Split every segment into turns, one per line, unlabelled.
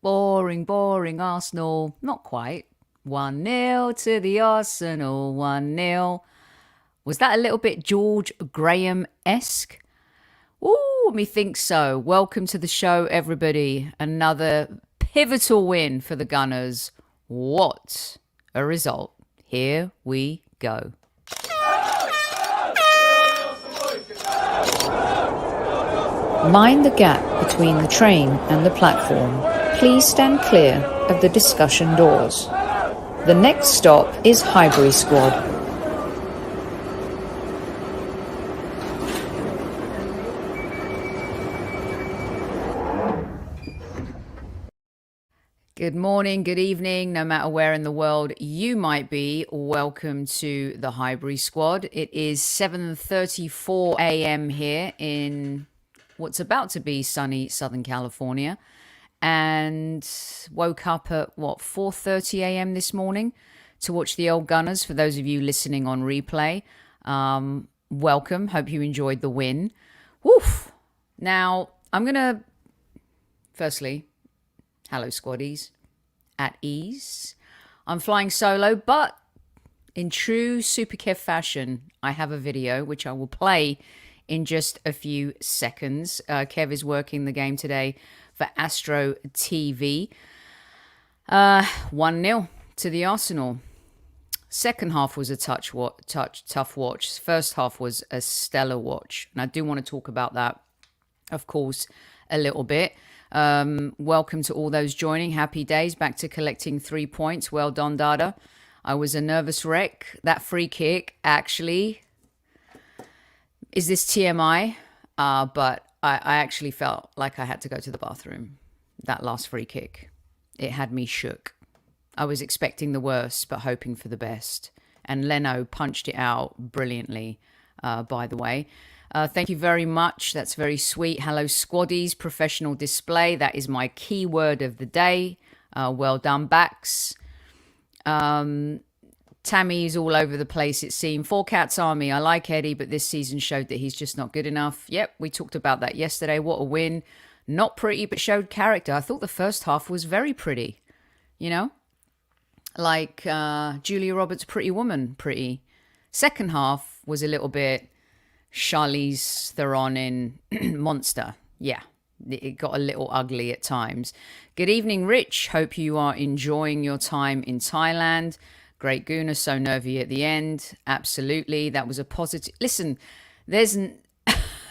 Boring, boring Arsenal. Not quite. 1-0 to the Arsenal. 1-0. Was that a little bit George Graham-esque? Ooh, me think so. Welcome to the show, everybody. Another pivotal win for the Gunners. What a result. Here we go.
Mind the gap between the train and the platform. Please stand clear of the discussion doors. The next stop is Highbury Squad.
Good morning, good evening, no matter where in the world you might be. Welcome to the Highbury Squad. It is 7:34 a.m. here in what's about to be sunny Southern California, and woke up at 4:30 a.m. this morning to watch the old Gunners. For those of you listening on replay, welcome. Hope you enjoyed the win. Woof. Now I'm gonna firstly, hello squaddies, at ease. I'm flying solo, but in true Super Kev fashion, I have a video which I will play in just a few seconds. Kev is working the game today for Astro TV. 1-0 to the Arsenal. Second half was a tough watch. First half was a stellar watch. And I do want to talk about that, of course, a little bit. Welcome to all those joining. Happy days. Back to collecting 3 points. Well done, Dada. I was a nervous wreck. That free kick, actually, is this TMI? But I actually felt like I had to go to the bathroom. That last free kick, it had me shook. I was expecting the worst, but hoping for the best. And Leno punched it out brilliantly, by the way. Thank you very much. That's very sweet. Hello, squaddies. Professional display. That is my keyword of the day. Well done, backs. Tammy's all over the place, it seemed. Four Cats Army. I like Eddie, but this season showed that he's just not good enough. Yep, we talked about that yesterday. What a win. Not pretty, but showed character. I thought the first half was very pretty. You know? Like Julia Roberts' Pretty Woman pretty. Second half was a little bit Charlize Theron in Monster. Yeah, it got a little ugly at times. Good evening, Rich. Hope you are enjoying your time in Thailand. Great Gooner, so nervy at the end. Absolutely, that was a positive. Listen, there's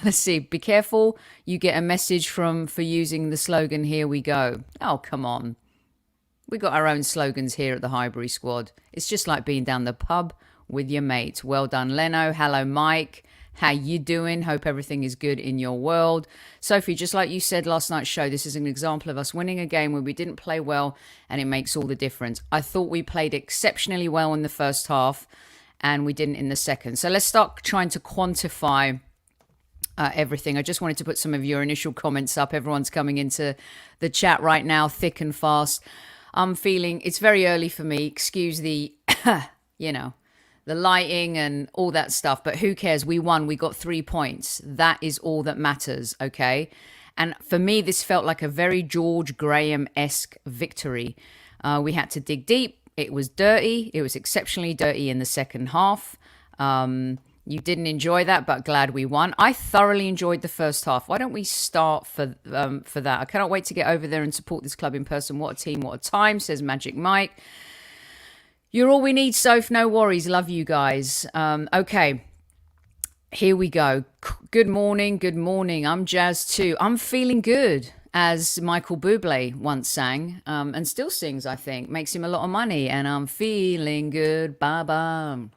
let's see, be careful. You get a message for using the slogan, here we go. Oh, come on. We got our own slogans here at the Highbury Squad. It's just like being down the pub with your mates. Well done, Leno. Hello, Mike. How you doing? Hope everything is good in your world. Sophie, just like you said last night's show, this is an example of us winning a game where we didn't play well, and it makes all the difference. I thought we played exceptionally well in the first half, and we didn't in the second. So let's start trying to quantify everything. I just wanted to put some of your initial comments up. Everyone's coming into the chat right now, thick and fast. I'm feeling, it's very early for me. Excuse the, the lighting and all that stuff, but who cares? We won. We got 3 points. That is all that matters, okay? And for me, this felt like a very George Graham-esque victory. We had to dig deep. It was dirty. It was exceptionally dirty in the second half. You didn't enjoy that, but glad we won. I thoroughly enjoyed the first half. Why don't we start for that? I cannot wait to get over there and support this club in person. What a team, what a time, says Magic Mike. You're all we need, Soph. No worries. Love you guys. Okay, here we go. Good morning. Good morning. I'm Jazz too. I'm feeling good, as Michael Bublé once sang, and still sings, I think. Makes him a lot of money. And I'm feeling good. Ba-ba.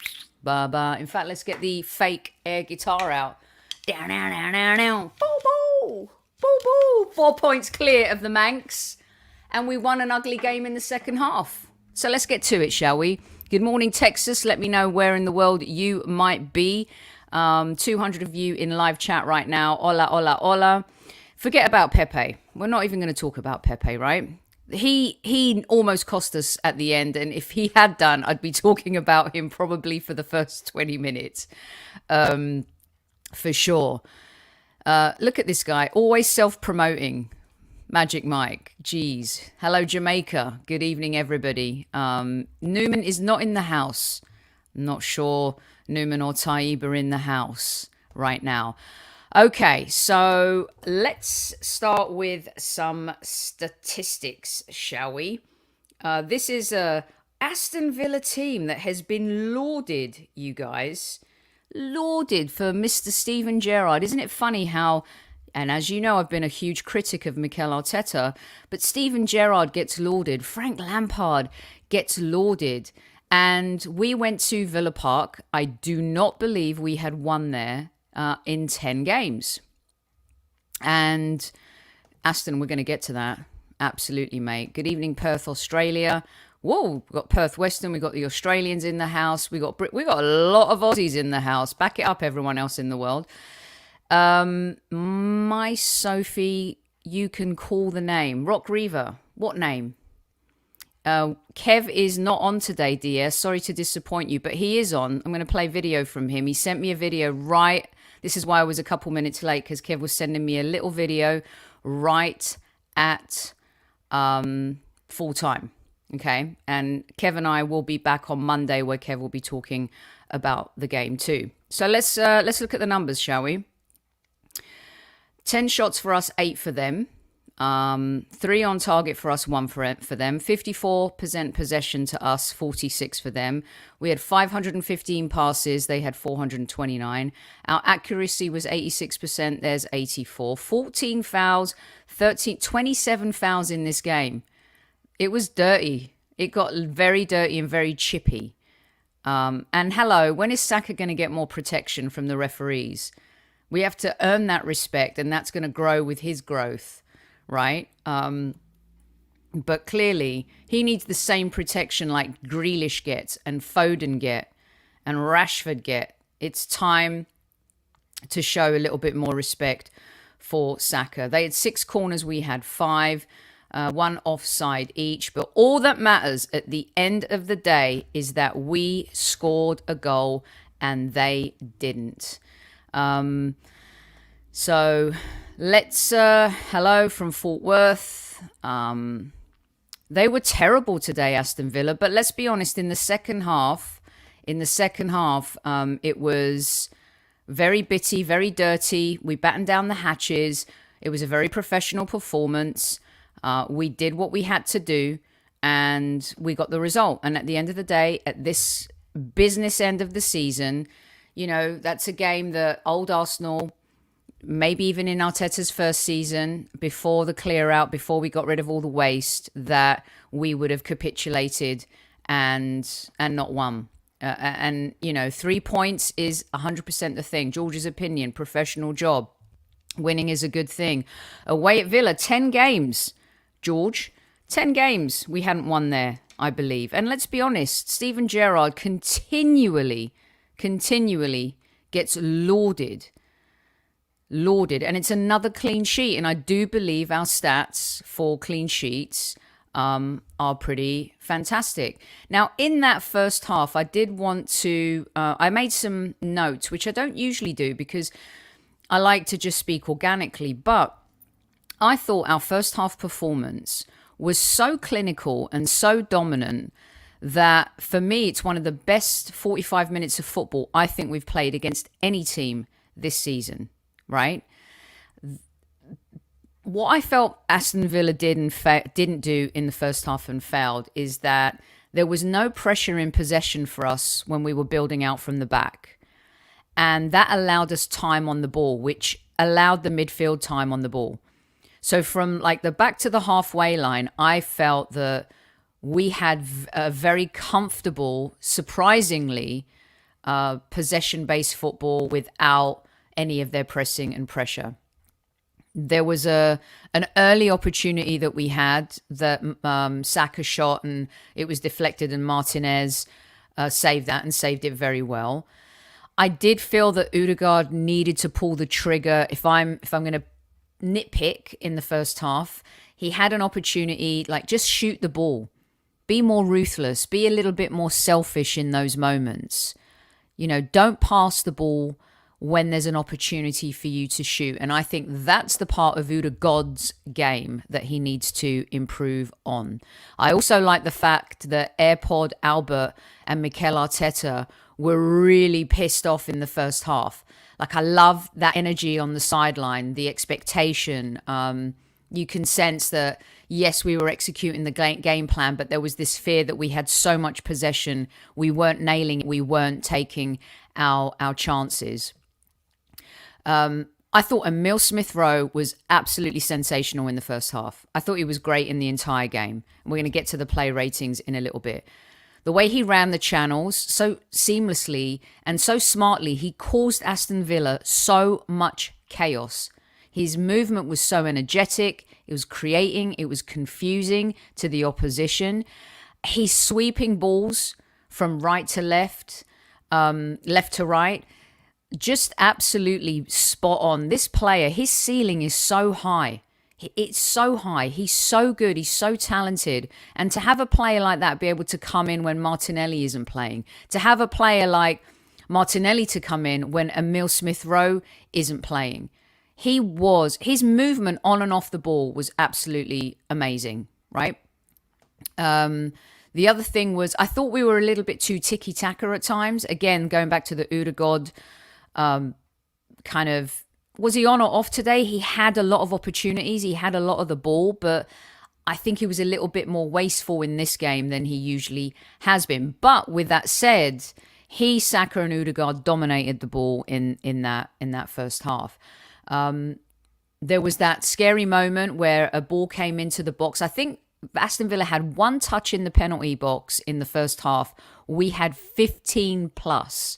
Ba-ba. In fact, let's get the fake air guitar out. Down, down, down, down, down. Boo-boo. Boo-boo. 4 points clear of the Manx. And we won an ugly game in the second half. So let's get to it, shall we? Good morning, Texas. Let me know where in the world you might be. 200 of you in live chat right now. Hola, hola, hola. Forget about Pepe. We're not even going to talk about Pepe, right? He almost cost us at the end. And if he had done, I'd be talking about him probably for the first 20 minutes. For sure. Look at this guy. Always self-promoting. Magic Mike, geez. Hello, Jamaica. Good evening, everybody. Newman is not in the house. Not sure Newman or Taib are in the house right now. Okay, so let's start with some statistics, shall we? This is a Aston Villa team that has been lauded, you guys. Lauded for Mr. Steven Gerrard. Isn't it funny how... And as you know, I've been a huge critic of Mikel Arteta, but Steven Gerrard gets lauded. Frank Lampard gets lauded. And we went to Villa Park. I do not believe we had won there in 10 games. And Aston, we're going to get to that. Absolutely, mate. Good evening, Perth, Australia. Whoa, we've got Perth Western. We've got the Australians in the house. We got a lot of Aussies in the house. Back it up, everyone else in the world. My Sophie, you can call the name. Rock Reaver. What name? Kev is not on today, DS. Sorry to disappoint you, but he is on. I'm going to play video from him. He sent me a video right. This is why I was a couple minutes late, because Kev was sending me a little video right at full time. Okay. And Kev and I will be back on Monday, where Kev will be talking about the game too. So let's look at the numbers, shall we? 10 shots for us, 8 for them. 3 on target for us, 1 for them. 54% possession to us, 46 for them. We had 515 passes. They had 429. Our accuracy was 86%. There's 84. 14 fouls, 27 fouls in this game. It was dirty. It got very dirty and very chippy. And hello, when is Saka going to get more protection from the referees? We have to earn that respect, and that's going to grow with his growth, right? But clearly, he needs the same protection like Grealish gets and Foden get and Rashford get. It's time to show a little bit more respect for Saka. They had 6 corners, we had 5, 1 offside each. But all that matters at the end of the day is that we scored a goal and they didn't. So let's, hello from Fort Worth. They were terrible today, Aston Villa, but let's be honest, in the second half, it was very bitty, very dirty. We battened down the hatches. It was a very professional performance. We did what we had to do and we got the result. And at the end of the day, at this business end of the season, you know, that's a game that old Arsenal, maybe even in Arteta's first season, before the clear out, before we got rid of all the waste, that we would have capitulated and not won. And, you know, 3 points is 100% the thing. George's opinion, professional job. Winning is a good thing. Away at Villa, 10 games, George. 10 games we hadn't won there, I believe. And let's be honest, Steven Gerrard continually gets lauded. And it's another clean sheet. And I do believe our stats for clean sheets are pretty fantastic. Now, in that first half, I did want to, I made some notes, which I don't usually do because I like to just speak organically. But I thought our first half performance was so clinical and so dominant that for me, it's one of the best 45 minutes of football I think we've played against any team this season, right? What I felt Aston Villa didn't do in the first half and failed is that there was no pressure in possession for us when we were building out from the back. And that allowed us time on the ball, which allowed the midfield time on the ball. So from like the back to the halfway line, I felt that we had a very comfortable, surprisingly, possession-based football without any of their pressing and pressure. There was an early opportunity that we had that Saka shot and it was deflected and Martinez saved that and saved it very well. I did feel that Odegaard needed to pull the trigger. If I'm going to nitpick in the first half, he had an opportunity, like just shoot the ball. Be more ruthless. Be a little bit more selfish in those moments. You know, don't pass the ball when there's an opportunity for you to shoot. And I think that's the part of Udegaard's game that he needs to improve on. I also like the fact that AirPod Albert and Mikel Arteta were really pissed off in the first half. Like, I love that energy on the sideline, the expectation. You can sense that, yes, we were executing the game plan, but there was this fear that we had so much possession, we weren't nailing it, we weren't taking our chances. I thought Emile Smith-Rowe was absolutely sensational in the first half. I thought he was great in the entire game. We're going to get to the play ratings in a little bit. The way he ran the channels so seamlessly and so smartly, he caused Aston Villa so much chaos. His movement was so energetic. It was creating, it was confusing to the opposition. He's sweeping balls from right to left, left to right. Just absolutely spot on. This player, his ceiling is so high. It's so high. He's so good. He's so talented. And to have a player like that be able to come in when Martinelli isn't playing, to have a player like Martinelli to come in when Emile Smith-Rowe isn't playing, his movement on and off the ball was absolutely amazing, right? The other thing was, I thought we were a little bit too tiki-taka at times. Again, going back to the Udegaard kind of, was he on or off today? He had a lot of opportunities. He had a lot of the ball, but I think he was a little bit more wasteful in this game than he usually has been. But with that said, Saka and Udegaard dominated the ball in that first half. There was that scary moment where a ball came into the box. I think Aston Villa had one touch in the penalty box in the first half. We had 15 plus.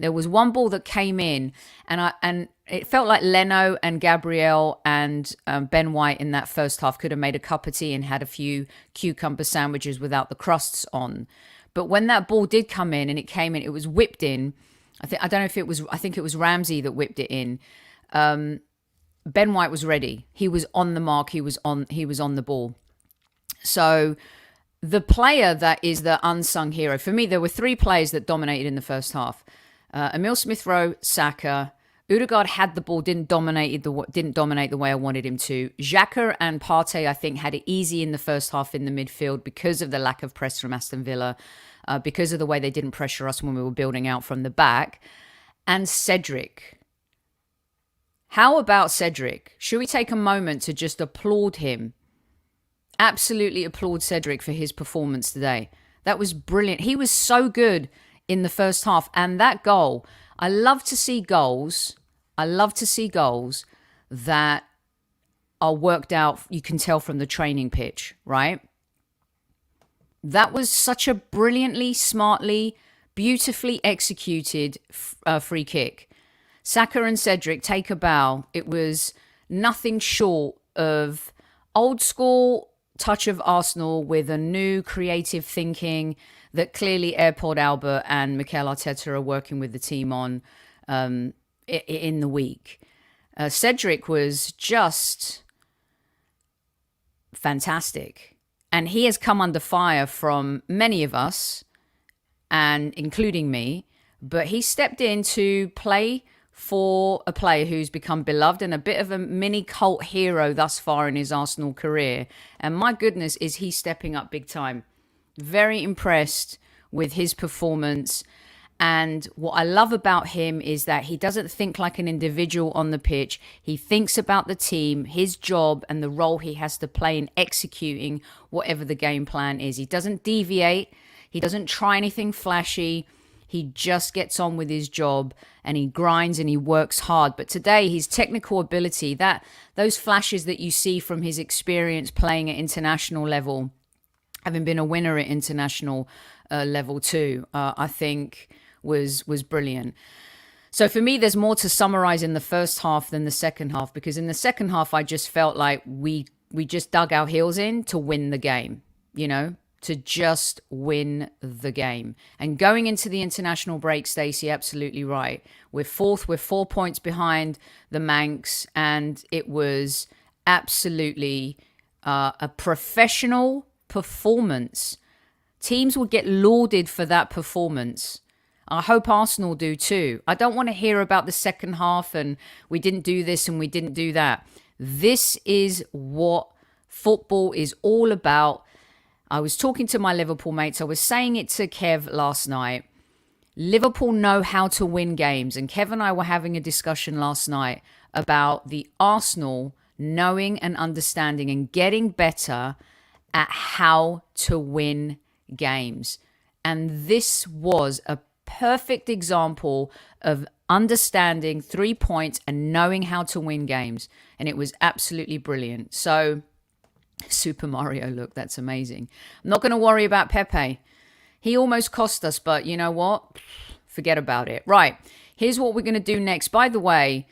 There was one ball that came in, and it felt like Leno and Gabriel and Ben White in that first half could have made a cup of tea and had a few cucumber sandwiches without the crusts on. But when that ball did come in and it came in, it was whipped in. I think it was Ramsey that whipped it in. Ben White was ready. He was on the mark. He was on the ball. So the player that is the unsung hero, for me, there were three players that dominated in the first half. Emile Smith-Rowe, Saka. Udegaard had the ball, didn't dominate the way I wanted him to. Xhaka and Partey, I think, had it easy in the first half in the midfield because of the lack of press from Aston Villa, because of the way they didn't pressure us when we were building out from the back. And Cedric. How about Cedric? Should we take a moment to just applaud him? Absolutely applaud Cedric for his performance today. That was brilliant. He was so good in the first half. And that goal, I love to see goals that are worked out, you can tell from the training pitch, right? That was such a brilliantly, smartly, beautifully executed free kick. Saka and Cedric take a bow. It was nothing short of old school touch of Arsenal with a new creative thinking that clearly AirPod Albert and Mikel Arteta are working with the team on in the week. Cedric was just fantastic. And he has come under fire from many of us, and including me, but he stepped in to play for a player who's become beloved and a bit of a mini cult hero thus far in his Arsenal career. And my goodness, is he stepping up big time. Very impressed with his performance. And what I love about him is that he doesn't think like an individual on the pitch. He thinks about the team, his job, and the role he has to play in executing whatever the game plan is. He doesn't deviate. He doesn't try anything flashy. He just gets on with his job and he grinds and he works hard. But today, his technical ability, those flashes that you see from his experience playing at international level, having been a winner at international level too, I think was brilliant. So for me, there's more to summarize in the first half than the second half, because in the second half, I just felt like we just dug our heels in to win the game, to just win the game. And going into the international break, Stacey, absolutely right. We're fourth, we're 4 points behind the Manx, and it was absolutely a professional performance. Teams would get lauded for that performance. I hope Arsenal do too. I don't want to hear about the second half and we didn't do this and we didn't do that. This is what football is all about. I was talking to my Liverpool mates. I was saying it to Kev last night. Liverpool know how to win games. And Kev and I were having a discussion last night about the Arsenal knowing and understanding and getting better at how to win games. And this was a perfect example of understanding 3 points and knowing how to win games. And it was absolutely brilliant. So, Super Mario, look, that's amazing. I'm not going to worry about Pepe. He almost cost us, but you know what? Forget about it. Right, here's what we're going to do next. By the way,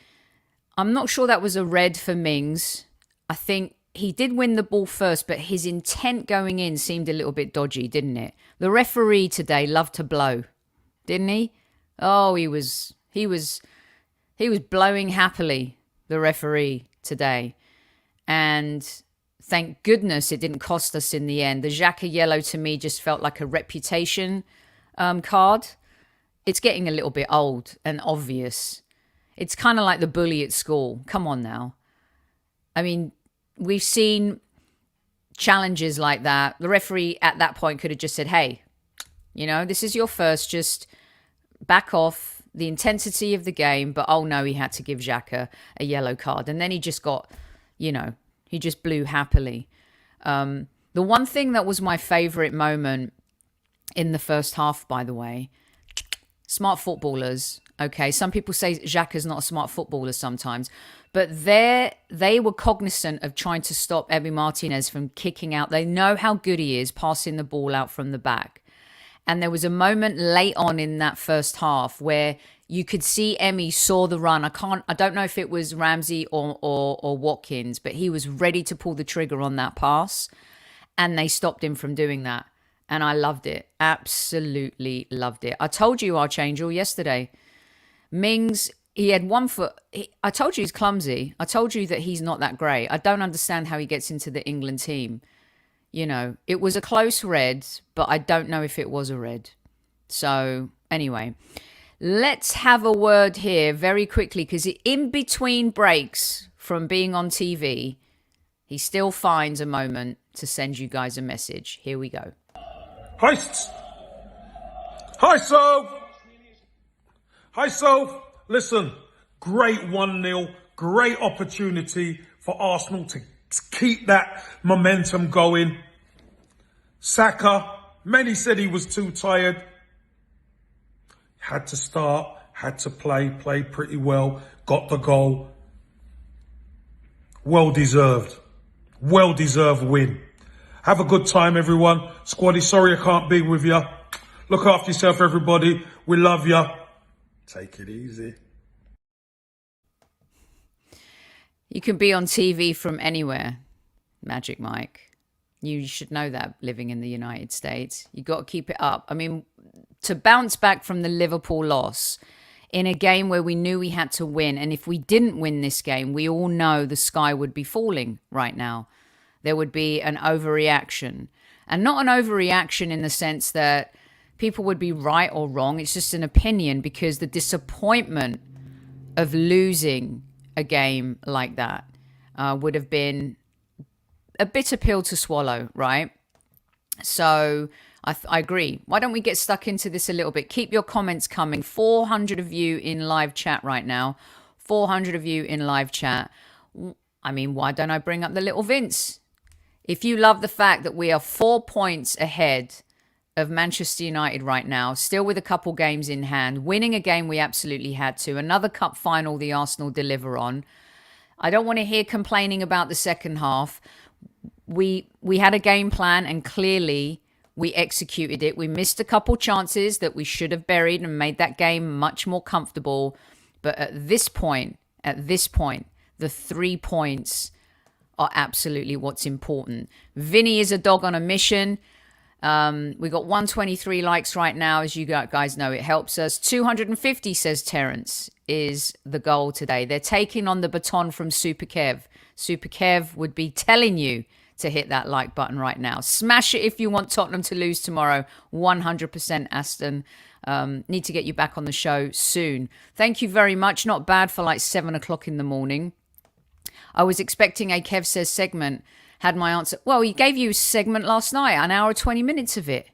I'm not sure that was a red for Mings. I think he did win the ball first, but his intent going in seemed a little bit dodgy, didn't it? The referee today loved to blow, didn't he? Oh, he was blowing happily, the referee today. And thank goodness it didn't cost us in the end. The Xhaka yellow to me just felt like a reputation card. It's getting a little bit old and obvious. It's kind of like the bully at school. Come on now. I mean, we've seen challenges like that. The referee at that point could have just said, hey, you know, this is your first, just back off the intensity of the game. But oh no, he had to give Xhaka a yellow card. And then he just got, you know, he just blew happily. The one thing that was my favorite moment in the first half, by the way, smart footballers. Okay, some people say Xhaka's not a smart footballer sometimes, but they were cognizant of trying to stop Emi Martinez from kicking out. They know how good he is passing the ball out from the back. And there was a moment late on in that first half where you could see Emi saw the run. I don't know if it was Ramsey or Watkins, but he was ready to pull the trigger on that pass, and they stopped him from doing that. And I loved it. Absolutely loved it. I told you, Archangel, yesterday. Mings, he had 1 foot. I told you he's clumsy. I told you that he's not that great. I don't understand how he gets into the England team. You know, it was a close red, but I don't know if it was a red. So, anyway, let's have a word here very quickly, because in between breaks from being on TV, he still finds a moment to send you guys a message. Here we go.
Hi, Soph. Hi, Soph. Listen, great 1-0, great opportunity for Arsenal to keep that momentum going. Saka, many said he was too tired. Had to start, had to played pretty well, got the goal. Well deserved win. Have a good time, everyone. Squaddy, sorry I can't be with you. Look after yourself, everybody. We love you. Take it easy.
You can be on TV from anywhere, Magic Mike. You should know that, living in the United States. You got to keep it up. I mean, to bounce back from the Liverpool loss in a game where we knew we had to win, and if we didn't win this game, we all know the sky would be falling right now. There would be an overreaction. And not an overreaction in the sense that people would be right or wrong. It's just an opinion, because the disappointment of losing a game like that would have been a bitter pill to swallow, right? So I agree. Why don't we get stuck into this a little bit? Keep your comments coming. 400 of you in live chat right now. 400 of you in live chat. I mean, why don't I bring up the little Vince? If you love the fact that we are 4 points ahead of Manchester United right now, still with a couple games in hand, winning a game we absolutely had to, another cup final the Arsenal deliver on. I don't want to hear complaining about the second half. We had a game plan, and clearly we executed it. We missed a couple chances that we should have buried and made that game much more comfortable. But at this point, the 3 points are absolutely what's important. Vinny is a dog on a mission. We got 123 likes right now. As you guys know, it helps us. 250, says Terence, is the goal today. They're taking on the baton from Super Kev. Super Kev would be telling you to hit that like button right now. Smash it if you want Tottenham to lose tomorrow. 100% Aston. Need to get you back on the show soon. Thank you very much. Not bad for like 7 o'clock in the morning. I was expecting a Kev Says segment. Had my answer. Well, he gave you a segment last night, an hour 20 minutes of it.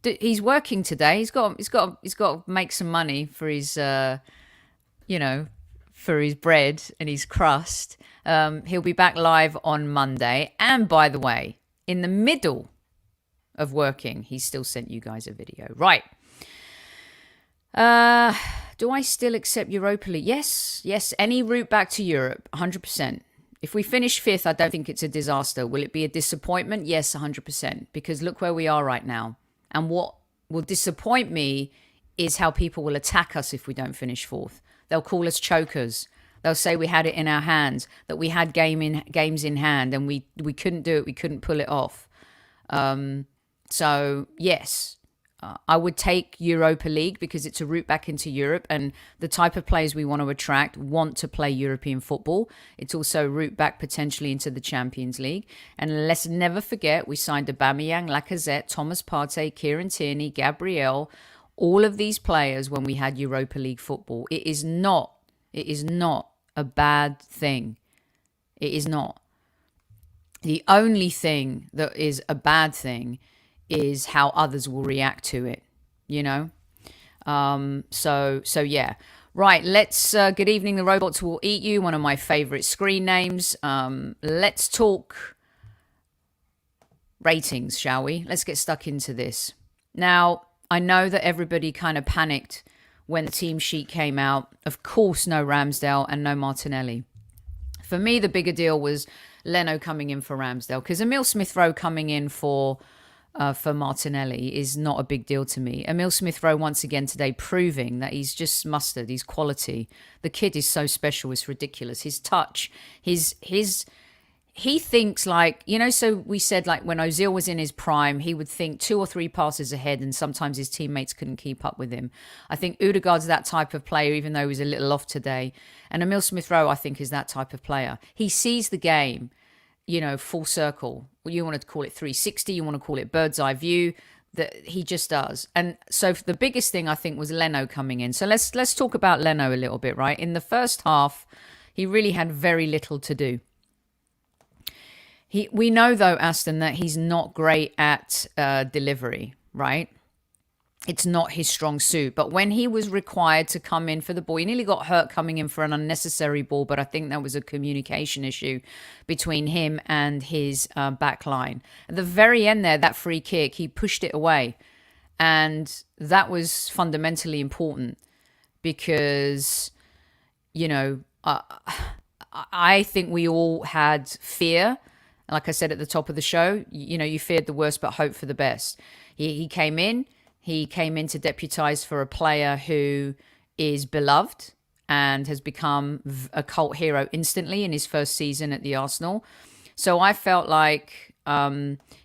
He's working today. He's got to make some money for his, for his bread and his crust. He'll be back live on Monday. And by the way, in the middle of working, he still sent you guys a video. Right. Do I still accept Europa League? Yes. Any route back to Europe, 100%. If we finish 5th, I don't think it's a disaster. Will it be a disappointment? Yes, 100%. Because look where we are right now. And what will disappoint me is how people will attack us if we don't finish 4th. They'll call us chokers. They'll say we had it in our hands, that we had games in hand, and we couldn't do it. We couldn't pull it off. So, yes. I would take Europa League because it's a route back into Europe, and the type of players we want to attract want to play European football. It's also a route back potentially into the Champions League. And let's never forget, we signed Aubameyang, Lacazette, Thomas Partey, Kieran Tierney, Gabriel, all of these players when we had Europa League football. It is not a bad thing. It is not. The only thing that is a bad thing is how others will react to it, So yeah. Right, let's, good evening, the robots will eat you, one of my favorite screen names. Let's talk ratings, shall we? Let's get stuck into this. Now, I know that everybody kind of panicked when the team sheet came out. Of course, no Ramsdale and no Martinelli. For me, the bigger deal was Leno coming in for Ramsdale, because Emile Smith-Rowe coming in for Martinelli is not a big deal to me. Emile Smith-Rowe once again today proving that he's just mustard, he's quality. The kid is so special, it's ridiculous. His touch, he thinks like, so we said like when Ozil was in his prime, he would think 2 or 3 passes ahead and sometimes his teammates couldn't keep up with him. I think Odegaard's that type of player, even though he's a little off today. And Emile Smith-Rowe, I think, is that type of player. He sees the game, full circle. You want to call it 360, you want to call it bird's eye view, that he just does. And so the biggest thing I think was Leno coming in. So let's talk about Leno a little bit, right? In the first half, he really had very little to do. We know though, Aston, that he's not great at delivery, right? It's not his strong suit. But when he was required to come in for the ball, he nearly got hurt coming in for an unnecessary ball, but I think that was a communication issue between him and his back line. At the very end there, that free kick, he pushed it away. And that was fundamentally important because, I think we all had fear. Like I said at the top of the show, you feared the worst but hoped for the best. He came in. He came in to deputise for a player who is beloved and has become a cult hero instantly in his first season at the Arsenal. So I felt like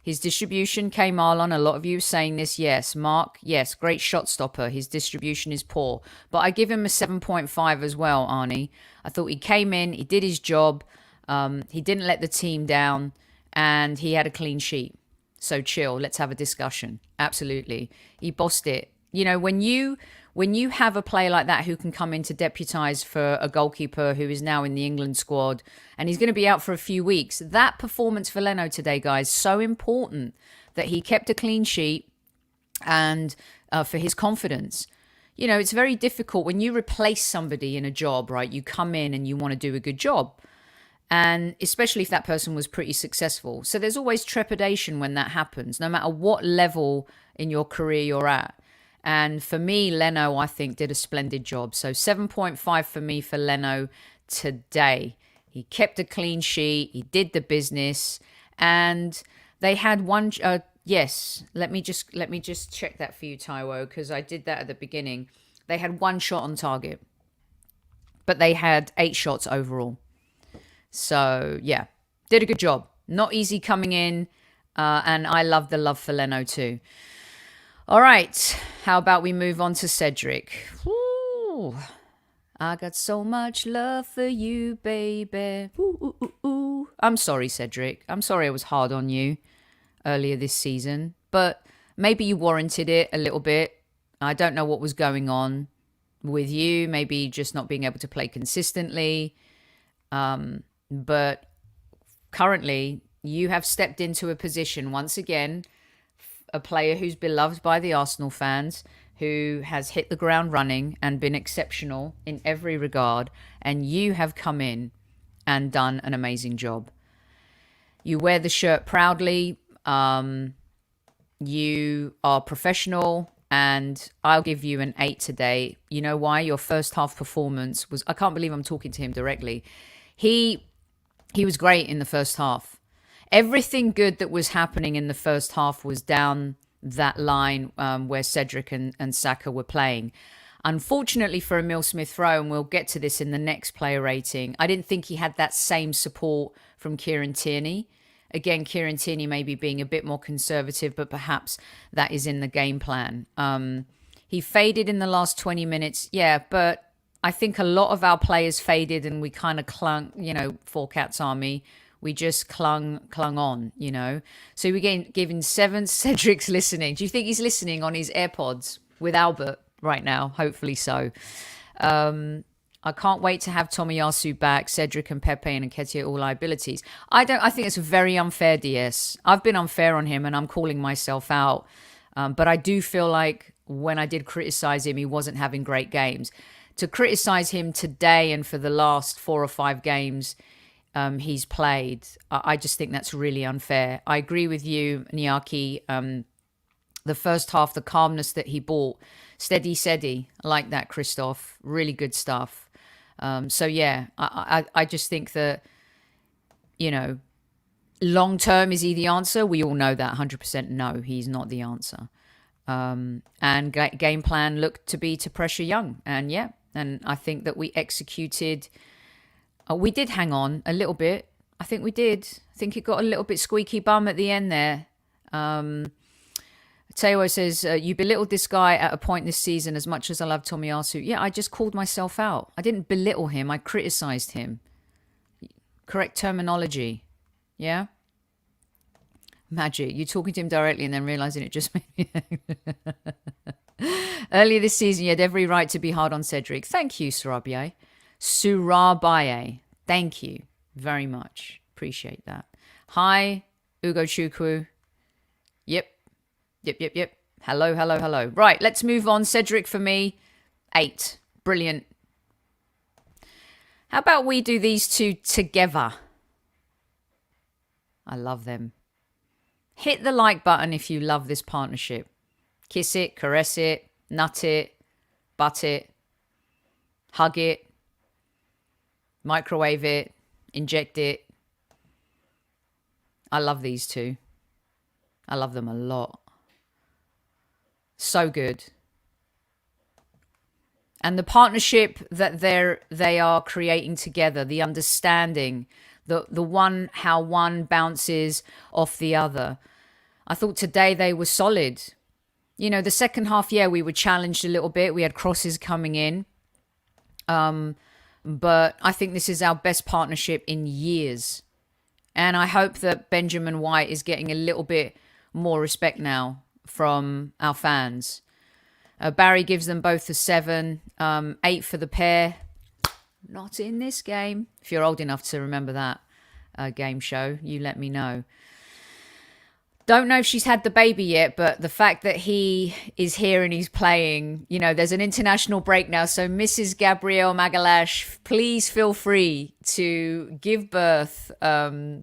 his distribution came on. A lot of you saying this. Yes, Mark. Yes, great shot stopper. His distribution is poor. But I give him a 7.5 as well, Arnie. I thought he came in. He did his job. He didn't let the team down. And he had a clean sheet. So chill, let's have a discussion. Absolutely. He bossed it. When you have a player like that who can come in to deputise for a goalkeeper who is now in the England squad and he's going to be out for a few weeks, that performance for Leno today, guys, so important that he kept a clean sheet and for his confidence. It's very difficult when you replace somebody in a job, right? You come in and you want to do a good job. And especially if that person was pretty successful. So there's always trepidation when that happens, no matter what level in your career you're at. And for me, Leno, I think, did a splendid job. So 7.5 for me for Leno today. He kept a clean sheet. He did the business. And they had one... yes, let me just check that for you, Taiwo, because I did that at the beginning. They had 1 shot on target. But they had 8 shots overall. So, yeah, did a good job. Not easy coming in. And I love the love for Leno too. All right. How about we move on to Cedric? Ooh, I got so much love for you, baby. Ooh, ooh, ooh, ooh. I'm sorry, Cedric. I'm sorry I was hard on you earlier this season, but maybe you warranted it a little bit. I don't know what was going on with you, maybe just not being able to play consistently. But currently, you have stepped into a position once again, a player who's beloved by the Arsenal fans, who has hit the ground running and been exceptional in every regard. And you have come in and done an amazing job. You wear the shirt proudly. You are professional, and I'll give you an 8 today. You know why? Your first half performance was, I can't believe I'm talking to him directly. He was great in the first half. Everything good that was happening in the first half was down that line where Cedric and Saka were playing. Unfortunately for Emile Smith-Rowe, and we'll get to this in the next player rating, I didn't think he had that same support from Kieran Tierney. Again, Kieran Tierney maybe being a bit more conservative, but perhaps that is in the game plan. He faded in the last 20 minutes, yeah, but I think a lot of our players faded and we kind of clung, Four Cats Army. We just clung on, So we're giving 7. Cedric's listening. Do you think he's listening on his AirPods with Albert right now? Hopefully so. I can't wait to have Tomiyasu back. Cedric and Pepe and Nketiah all liabilities. I think it's very unfair, DS. I've been unfair on him and I'm calling myself out. But I do feel like when I did criticize him, he wasn't having great games. To criticize him today and for the last 4 or 5 games he's played, I just think that's really unfair. I agree with you, Niaki. The first half, the calmness that he brought, steady. I like that, Christoph. Really good stuff. So yeah, I just think that, long term, is he the answer? We all know that 100% no, he's not the answer. And game plan looked to be to pressure Young. And yeah, and I think that we executed. We did hang on a little bit. I think we did. I think it got a little bit squeaky bum at the end there. Teo says, you belittled this guy at a point this season as much as I love Tomiyasu. Yeah, I just called myself out. I didn't belittle him. I criticized him. Correct terminology. Yeah? Magic. You talking to him directly and then realizing it just made me... Earlier this season, you had every right to be hard on Cedric. Thank you, Surabiye. Thank you very much. Appreciate that. Hi, Ugo Chukwu. Yep. Hello. Right, let's move on. Cedric for me, 8. Brilliant. How about we do these two together? I love them. Hit the like button if you love this partnership. Kiss it, caress it, nut it, butt it, hug it, microwave it, inject it. I love these two. I love them a lot. So good. And the partnership that they are creating together, the understanding, how one bounces off the other. I thought today they were solid. The second half, yeah, we were challenged a little bit. We had crosses coming in. But I think this is our best partnership in years. And I hope that Benjamin White is getting a little bit more respect now from our fans. Barry gives them both a 7. 8 for the pair. Not in this game. If you're old enough to remember that game show, you let me know. Don't know if she's had the baby yet, but the fact that he is here and he's playing, there's an international break now. So Mrs. Gabrielle Magalash, please feel free to give birth. I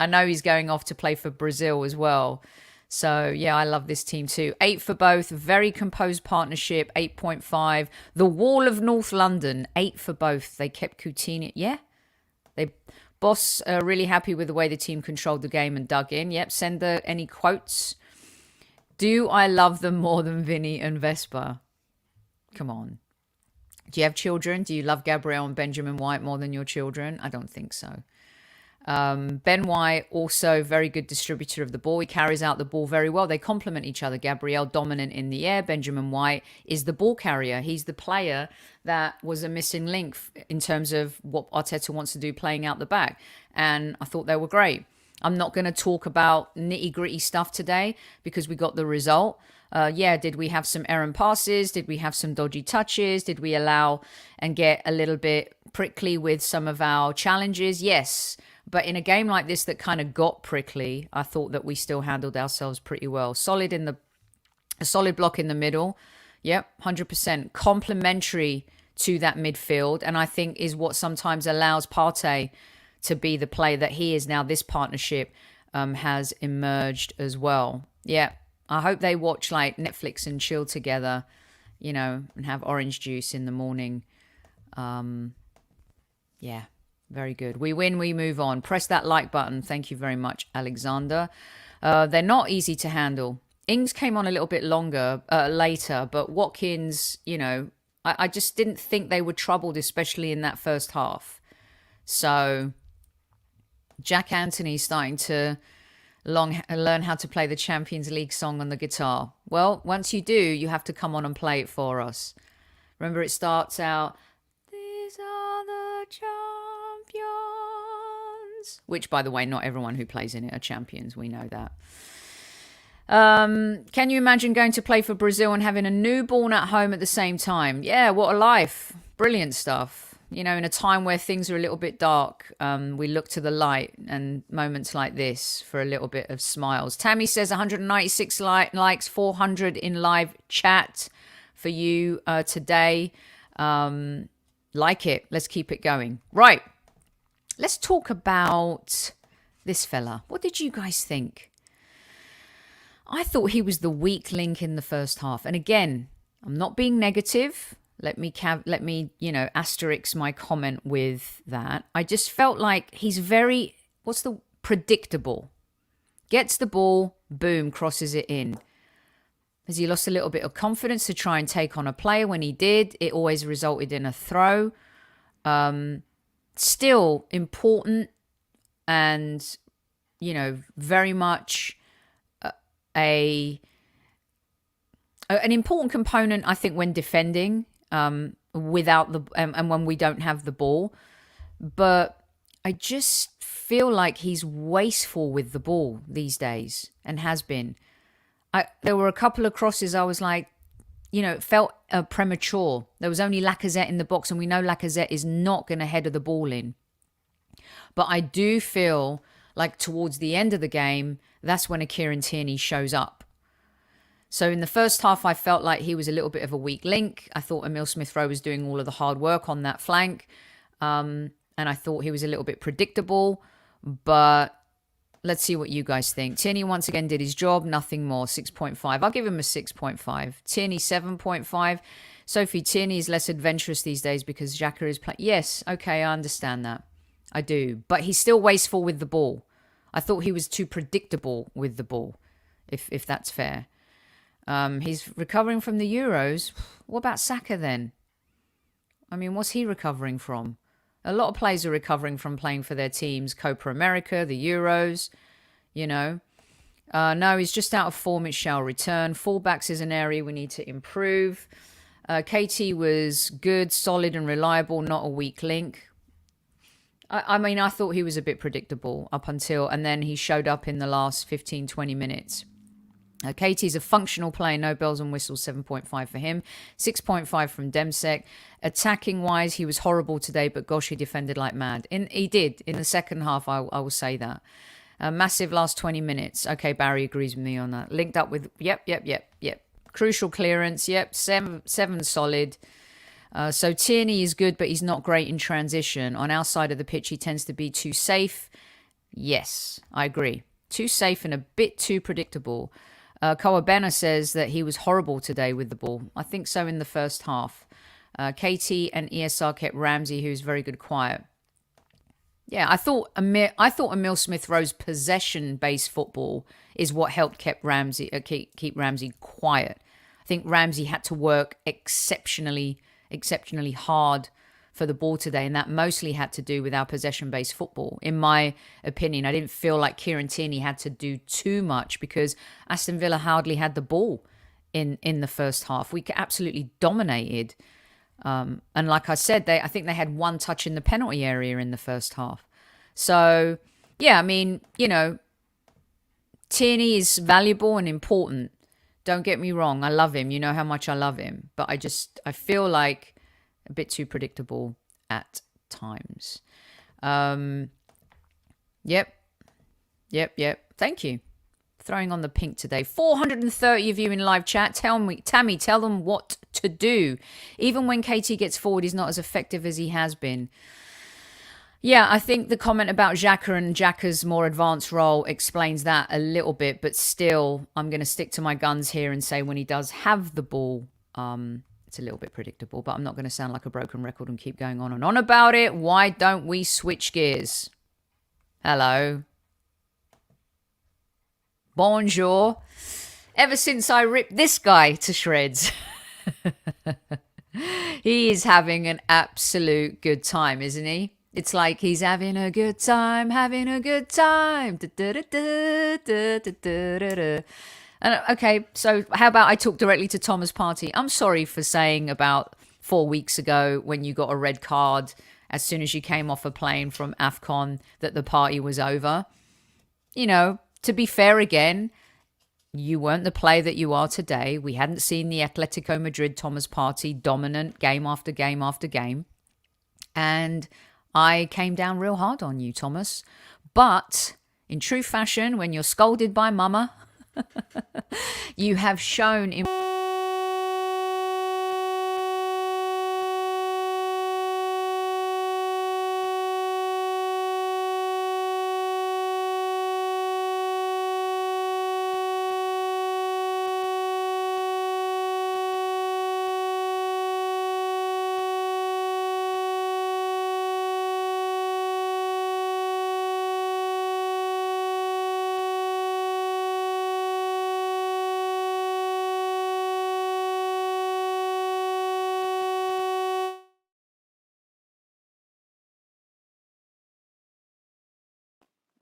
know he's going off to play for Brazil as well. So, yeah, I love this team too. 8 for both. Very composed partnership. 8.5. The Wall of North London. 8 for both. They kept Coutinho. Yeah. Boss really happy with the way the team controlled the game and dug in. Yep. Send any quotes. Do I love them more than Vinny and Vespa? Come on. Do you have children? Do you love Gabrielle and Benjamin White more than your children? I don't think so. Ben White, also very good distributor of the ball. He carries out the ball very well. They complement each other. Gabriel dominant in the air. Benjamin White is the ball carrier. He's the player that was a missing link in terms of what Arteta wants to do playing out the back. And I thought they were great. I'm not going to talk about nitty gritty stuff today because we got the result. Did we have some errant passes? Did we have some dodgy touches? Did we allow and get a little bit prickly with some of our challenges? Yes. But in a game like this that kind of got prickly, I thought that we still handled ourselves pretty well. A solid block in the middle. Yep, 100%. Complementary to that midfield. And I think is what sometimes allows Partey to be the player that he is now. This partnership has emerged as well. Yeah, I hope they watch like Netflix and chill together, and have orange juice in the morning. Yeah. Very good. We win, we move on. Press that like button. Thank you very much, Alexander. They're not easy to handle. Ings came on a little bit later, but Watkins, I just didn't think they were troubled, especially in that first half. So Jack Anthony's starting to learn how to play the Champions League song on the guitar. Well, once you do, you have to come on and play it for us. Remember, it starts out, "These are the champions," which, by the way, not everyone who plays in it are champions. We know that. Can you imagine going to play for Brazil and having a newborn at home at the same time? Yeah, what a life. Brilliant stuff. In a time where things are a little bit dark, we look to the light, and moments like this for a little bit of smiles. Tammy says 196 likes, 400 in live chat for you today. Like it. Let's keep it going. Right. Let's talk about this fella. What did you guys think? I thought he was the weak link in the first half. And again, I'm not being negative. Let me asterisk my comment with that. I just felt like he's very, predictable. Gets the ball, boom, crosses it in. Has he lost a little bit of confidence to try and take on a player? When he did, it always resulted in a throw. Still important and, very much an important component, I think, when defending without and when we don't have the ball. But I just feel like he's wasteful with the ball these days and has been. There were a couple of crosses I was like, it felt premature. There was only Lacazette in the box, and we know Lacazette is not going to header the ball in. But I do feel like towards the end of the game, that's when a Kieran Tierney shows up. So in the first half, I felt like he was a little bit of a weak link. I thought Emile Smith-Rowe was doing all of the hard work on that flank. And I thought he was a little bit predictable. But let's see what you guys think. Tierney once again did his job, nothing more. 6.5. I'll give him a 6.5. Tierney 7.5. Sophie, Tierney is less adventurous these days because Xhaka is playing. Yes, okay, I understand that. I do. But he's still wasteful with the ball. I thought he was too predictable with the ball, if that's fair. He's recovering from the Euros. What about Saka then? I mean, what's he recovering from? A lot of players are recovering from playing for their teams. Copa America, the Euros, No, he's just out of form. It shall return. Fullbacks is an area we need to improve. KT was good, solid and reliable, not a weak link. I thought he was a bit predictable up until, and then he showed up in the last 15, 20 minutes. KT's a functional player, no bells and whistles, 7.5 for him. 6.5 from Demsek. Attacking-wise, he was horrible today, but gosh, he defended like mad. He did. In the second half, I will say that. Massive last 20 minutes. Okay, Barry agrees with me on that. Linked up with, yep. Crucial clearance, yep. Seven solid. So Tierney is good, but he's not great in transition. On our side of the pitch, he tends to be too safe. Yes, I agree. Too safe and a bit too predictable. Kawabena says that he was horrible today with the ball. I think so in the first half. KT and ESR kept Ramsey, who's very good, quiet. Yeah, I thought Emile Smith-Rowe's possession-based football is what helped keep Ramsey quiet. I think Ramsey had to work exceptionally hard for the ball today, and that mostly had to do with our possession-based football. In my opinion, I didn't feel like Kieran Tierney had to do too much because Aston Villa hardly had the ball in the first half. We absolutely dominated. And like I said, I think they had one touch in the penalty area in the first half. So, yeah, I mean, you know, Tierney is valuable and important. Don't get me wrong. I love him. You know how much I love him. But I feel like a bit too predictable at times. Yep. Thank you. Throwing on the pink today. 430 of you in live chat. Tammy, tell them what to do. Even when KT gets forward, he's not as effective as he has been. Yeah, I think the comment about Xhaka and Xhaka's more advanced role explains that a little bit, but still, I'm going to stick to my guns here and say when he does have the ball, it's a little bit predictable, but I'm not going to sound like a broken record and keep going on and on about it. Why don't we switch gears? Hello. Bonjour. Ever since I ripped this guy to shreds, he is having an absolute good time, isn't he? It's like he's having a good time, having a good time. And okay, so how about I talk directly to Thomas Partey? I'm sorry for saying about 4 weeks ago when you got a red card as soon as you came off a plane from AFCON that the party was over. You know, to be fair again, you weren't the player that you are today. We hadn't seen the Atletico Madrid Thomas Partey dominant game after game after game. And I came down real hard on you, Thomas. But in true fashion, when you're scolded by mama, you have shown in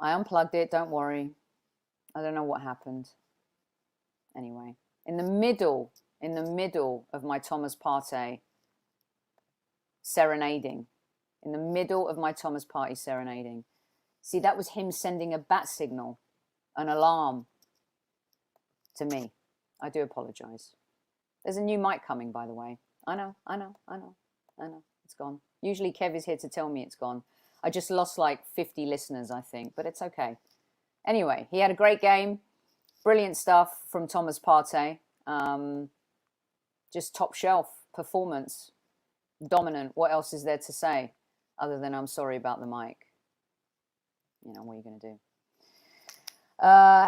I unplugged it, don't worry. I don't know what happened. Anyway, in the middle of my Thomas Partey serenading. See, that was him sending a bat signal, an alarm to me. I do apologize. There's a new mic coming, by the way. I know. It's gone. Usually Kev is here to tell me it's gone. I just lost like 50 listeners, I think, but it's okay. Anyway, he had a great game. Brilliant stuff from Thomas Partey. Just top shelf performance. Dominant. What else is there to say other than I'm sorry about the mic? You know, what are you going to do?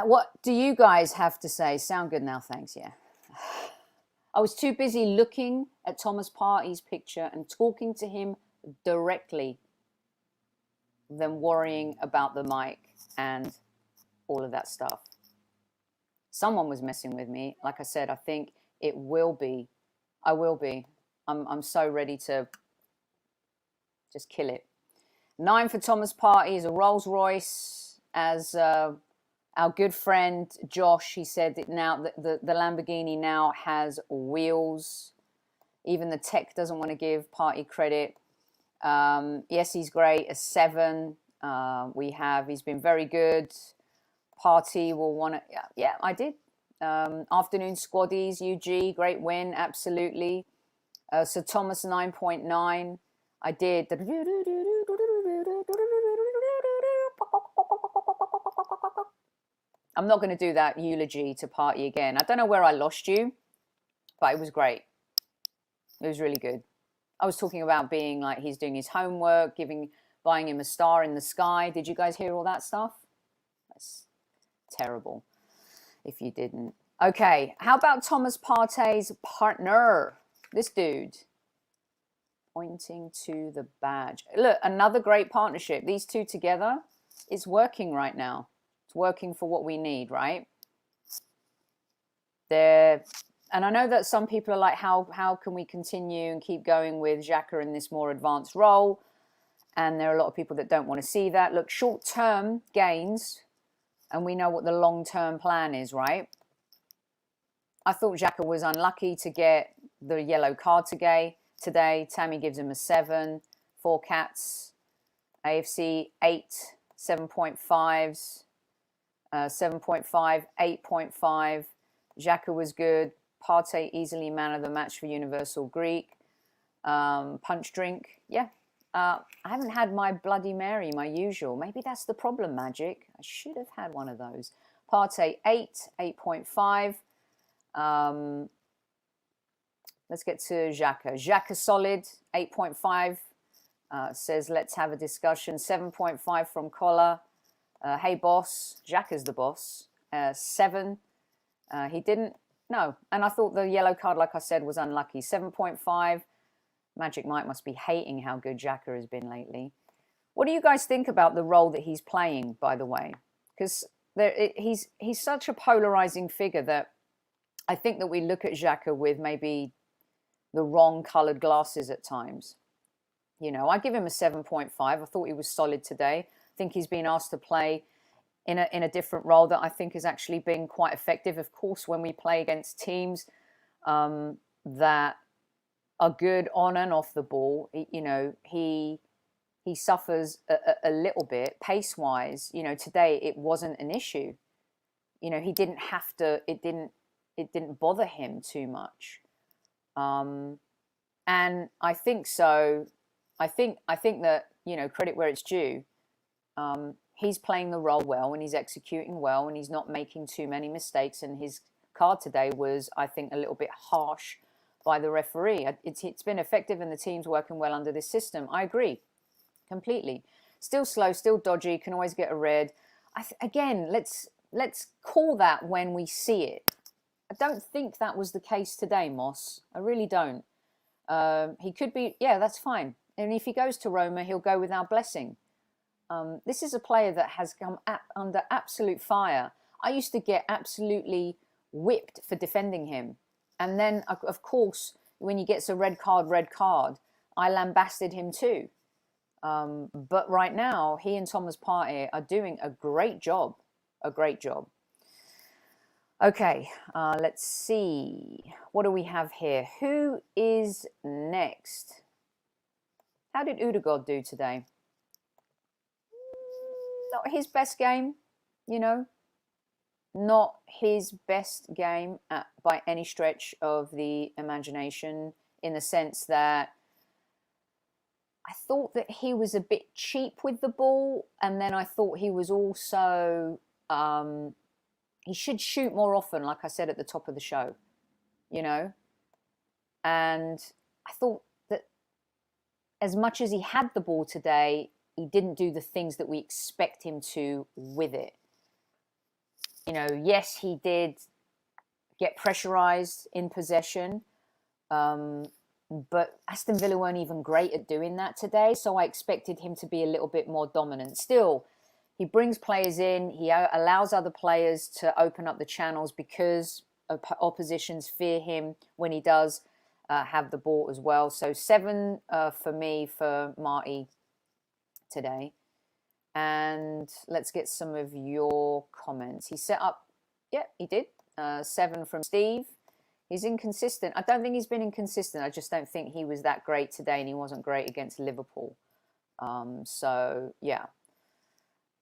What do you guys have to say? Sound good now, thanks, yeah. I was too busy looking at Thomas Partey's picture and talking to him directly than worrying about the mic and all of that stuff. Someone was messing with me. Like I said, I think it will be. I will be. I'm so ready to just kill it. 9 for Thomas Partey is a Rolls Royce. As our good friend Josh, he said that now the Lamborghini now has wheels. Even the tech doesn't want to give Partey credit. Yes, he's great. A 7. He's been very good. Partey will want to. Yeah, I did. Afternoon squaddies, UG, great win, absolutely. So Thomas 9.9. I did. I'm not going to do that eulogy to Partey again. I don't know where I lost you, but it was great. It was really good. I was talking about being like he's doing his homework, buying him a star in the sky. Did you guys hear all that stuff? That's terrible if you didn't. Okay, how about Thomas Partey's partner? This dude. Pointing to the badge. Look, another great partnership. These two together, it's working right now. It's working for what we need, right? They're And I know that some people are like, how can we continue and keep going with Xhaka in this more advanced role? And there are a lot of people that don't want to see that. Look, short-term gains, and we know what the long-term plan is, right? I thought Xhaka was unlucky to get the yellow card today. Tammy gives him a 7. 4 cats. AFC 8, 7.5s. 7.5, 8.5. Xhaka was good. Partey easily man of the match for Universal Greek. Punch drink, yeah. I haven't had my Bloody Mary, my usual. Maybe that's the problem, Magic. I should have had one of those. Partey 8, 8.5. Let's get to Xhaka. Xhaka solid, 8.5. Says, let's have a discussion. 7.5 from Collar. Hey, boss. Xhaka's the boss. 7. He didn't. No. And I thought the yellow card, like I said, was unlucky. 7.5. Magic Mike must be hating how good Xhaka has been lately. What do you guys think about the role that he's playing, by the way? Because he's such a polarizing figure that I think that we look at Xhaka with maybe the wrong coloured glasses at times. You know, I give him a 7.5. I thought he was solid today. I think he's been asked to play in a different role that I think has actually been quite effective. Of course, when we play against teams that are good on and off the ball, you know, he suffers a little bit pace-wise. You know, today it wasn't an issue. You know, he didn't have to. It didn't bother him too much. And I think so. I think that, you know, credit where it's due. He's playing the role well and he's executing well and he's not making too many mistakes. And his card today was, I think, a little bit harsh by the referee. It's been effective and the team's working well under this system. I agree completely. Still slow, still dodgy, can always get a red. Again, let's call that when we see it. I don't think that was the case today, Moss. I really don't. He could be, yeah, that's fine. And if he goes to Roma, he'll go with our blessing. This is a player that has come under absolute fire. I used to get absolutely whipped for defending him. And then, of course, when he gets a red card, I lambasted him too. But right now, he and Thomas Partey are doing a great job. A great job. Okay, let's see. What do we have here? Who is next? How did Odegaard do today? Not his best game, you know. Not his best game by any stretch of the imagination, in the sense that I thought that he was a bit cheap with the ball, and then I thought he was also, he should shoot more often, like I said at the top of the show, you know. And I thought that as much as he had the ball today, he didn't do the things that we expect him to with it. You know, yes, he did get pressurised in possession, but Aston Villa weren't even great at doing that today, so I expected him to be a little bit more dominant. Still, he brings players in, he allows other players to open up the channels because oppositions fear him when he does have the ball as well. So 7 for me for Marty today. And let's get some of your comments. He set up, yeah, he did. 7 from Steve. He's inconsistent. I don't think he's been inconsistent. I just don't think he was that great today, and he wasn't great against Liverpool. So, yeah.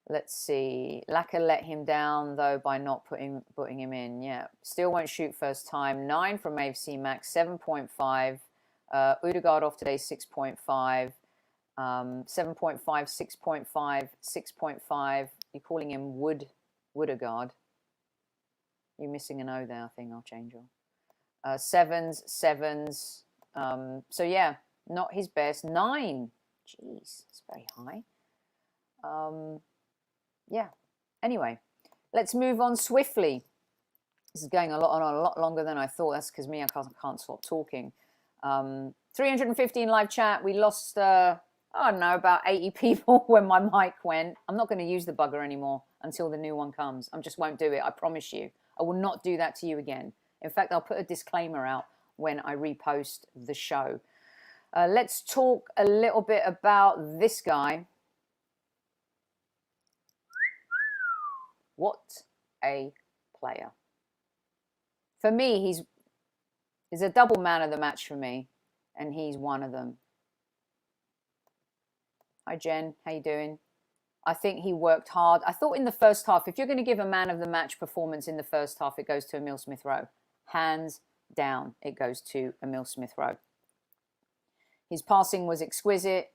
Let's see. Laka let him down, though, by not putting him in. Yeah. Still won't shoot first time. 9 from AFC Max, 7.5. Odegaard off today, 6.5. 7.5, 6.5, 6.5. You're calling him Woodegaard. You're missing an O there, I think. I'll change your 7s. So yeah, not his best. 9. Jeez, it's very high. Yeah. Anyway, let's move on swiftly. This is going a lot longer than I thought. That's because me, I can't stop talking. 315 live chat. We lost I don't know, about 80 people when my mic went. I'm not going to use the bugger anymore until the new one comes. I just won't do it. I promise you. I will not do that to you again. In fact, I'll put a disclaimer out when I repost the show. Let's talk a little bit about this guy. What a player. For me, he's a double man of the match for me, and he's one of them. Hi, Jen. How you doing? I think he worked hard. I thought in the first half, if you're going to give a man of the match performance in the first half, it goes to Emile Smith-Rowe. Hands down, it goes to Emile Smith-Rowe. His passing was exquisite.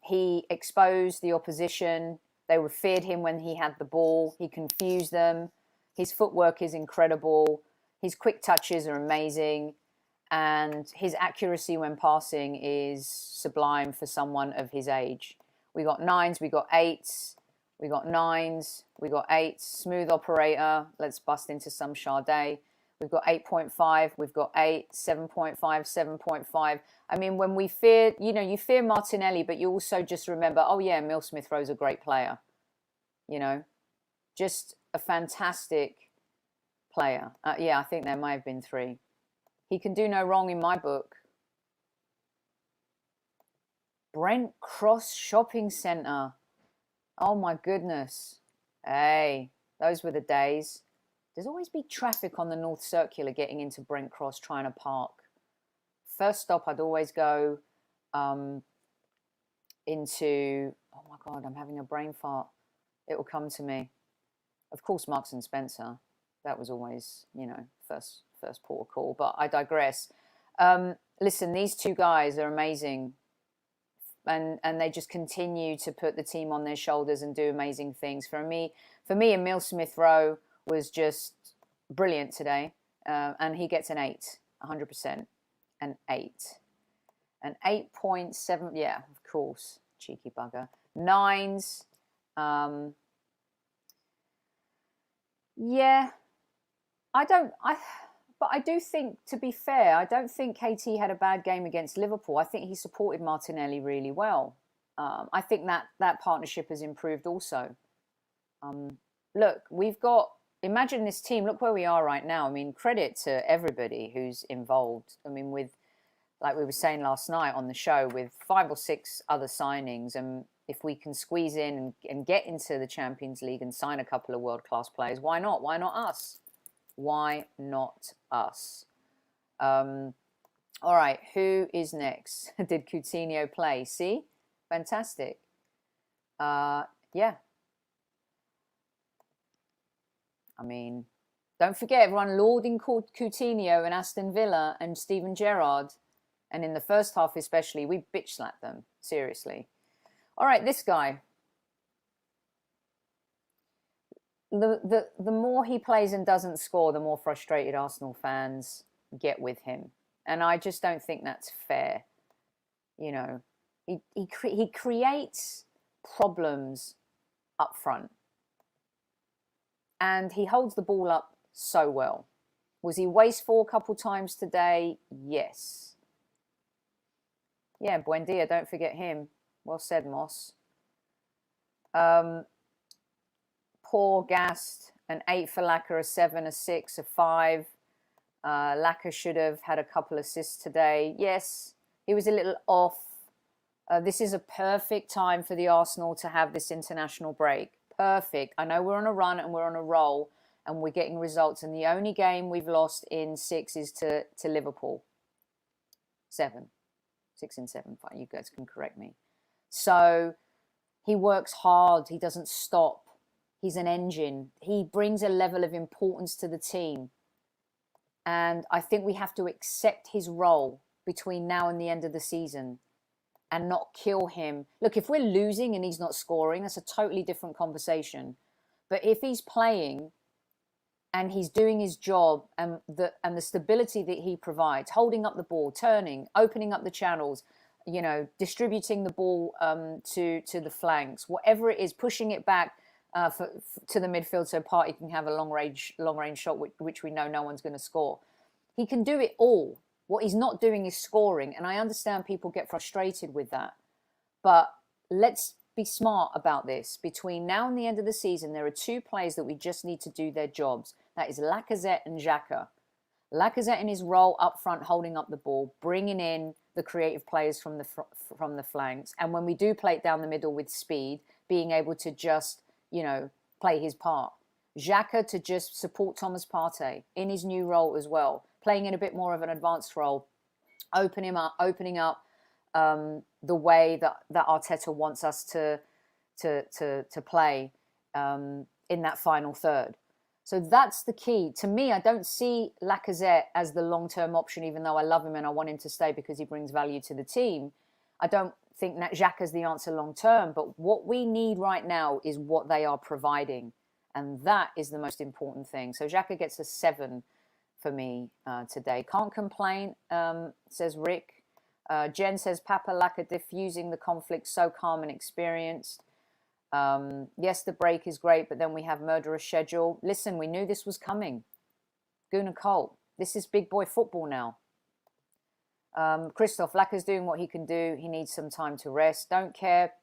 He exposed the opposition. They feared him when he had the ball. He confused them. His footwork is incredible. His quick touches are amazing. And his accuracy when passing is sublime for someone of his age. We got 9s, we got 8s, we got 9s, we got 8s. Smooth operator. Let's bust into some Sade. We've got 8.5, we've got 8, 7.5, 7.5. I mean, when we fear, you fear Martinelli, but you also just remember, oh yeah, Emile Smith-Rowe's a great player. Just a fantastic player. Yeah, I think there might have been 3. He can do no wrong in my book. Brent Cross Shopping Centre. Oh my goodness. Hey, those were the days. There's always be traffic on the North Circular getting into Brent Cross trying to park. First stop, I'd always go into, oh my God, I'm having a brain fart. It will come to me. Of course, Marks and Spencer. That was always, first port of call, but I digress. Listen, these 2 guys are amazing. And they just continue to put the team on their shoulders and do amazing things. For me, Emile Smith-Rowe was just brilliant today. And he gets an 8, 100%. An 8. An 8.7, yeah, of course. Cheeky bugger. 9s. Yeah. But I do think, to be fair, I don't think KT had a bad game against Liverpool. I think he supported Martinelli really well. I think that partnership has improved also. Look, imagine this team, look where we are right now. I mean, credit to everybody who's involved. I mean, with, like we were saying last night on the show, with 5 or 6 other signings, and if we can squeeze in and get into the Champions League and sign a couple of world-class players, why not? Why not us? Why not us? All right, who is next? Did Coutinho play? See? Fantastic. Yeah. I mean, don't forget everyone lauding Coutinho and Aston Villa and Steven Gerrard. And in the first half especially, we bitch-slapped them. Seriously. All right, this guy. The more he plays and doesn't score, the more frustrated Arsenal fans get with him. And I just don't think that's fair. He creates problems up front. And he holds the ball up so well. Was he wasteful a couple times today? Yes. Yeah, Buendia, don't forget him. Well said, Moss. Poor gassed, an 8 for Laka, a 7, a 6, a 5. Laka should have had a couple assists today. Yes, he was a little off. This is a perfect time for the Arsenal to have this international break. Perfect. I know we're on a run and we're on a roll and we're getting results. And the only game we've lost in 6 is to Liverpool. 7. 6 and 7. Fine, you guys can correct me. So he works hard. He doesn't stop. He's an engine. He brings a level of importance to the team. And I think we have to accept his role between now and the end of the season and not kill him. Look, if we're losing and he's not scoring, that's a totally different conversation. But if he's playing and he's doing his job and the stability that he provides, holding up the ball, turning, opening up the channels, distributing the ball to the flanks, whatever it is, pushing it back, to the midfield so Partey can have a long range shot, which we know no one's going to score. He can do it all. What he's not doing is scoring, and I understand people get frustrated with that. But let's be smart about this. Between now and the end of the season, there are 2 players that we just need to do their jobs. That is Lacazette and Xhaka. Lacazette in his role up front, holding up the ball, bringing in the creative players from the flanks. And when we do play it down the middle with speed, being able to just, play his part. Xhaka to just support Thomas Partey in his new role as well, playing in a bit more of an advanced role, opening up the way that Arteta wants us to play in that final third. So that's the key. To me, I don't see Lacazette as the long-term option, even though I love him and I want him to stay because he brings value to the team. I don't think that Xhaka's the answer long-term, but what we need right now is what they are providing. And that is the most important thing. So Xhaka gets a 7 for me today. Can't complain, says Rick. Jen says, Papa Laka diffusing the conflict, so calm and experienced. Yes, the break is great, but then we have murderous schedule. Listen, we knew this was coming. Gooner Colt, this is big boy football now. Christoph, Laka's doing what he can do. He needs some time to rest. Don't care